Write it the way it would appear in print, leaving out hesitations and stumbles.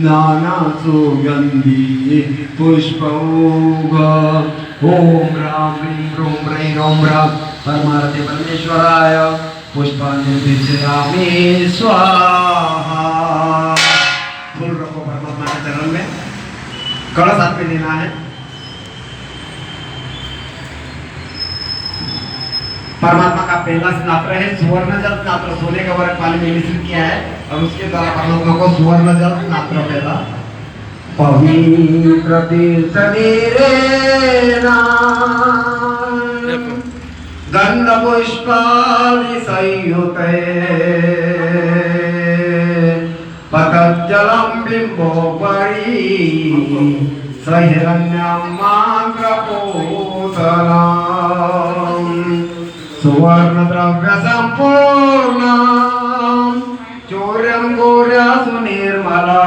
नाना सुगंधी पुष्पौघ ओम राम ह्रीं ह्रूं ह्रैं ह्रौं राम परमारते परमेश्वराय पुष्पांजलि दीक्षयामि स्वाहा। फूल रखो परमात्मा के चरण में, कलश हाथ में लेना है। परमात्मा का पहला स्नात्र है सुवर्ण जल स्नात्र, सोने का वर्ग पानी में मिश्रित किया है और उसके द्वारा परमात्मा को सुवर्ण जल स्नात्र पहला। पवित्र तीर्थ नीरेण गंध पुष्पाणि संयुते पतज्जलं बिम्बोपरि सहिरण्यं मात्रपूतनाम् सुवर्ण द्रव्य संपूर्ण चौर्यं गौर्या सुनिर्मला।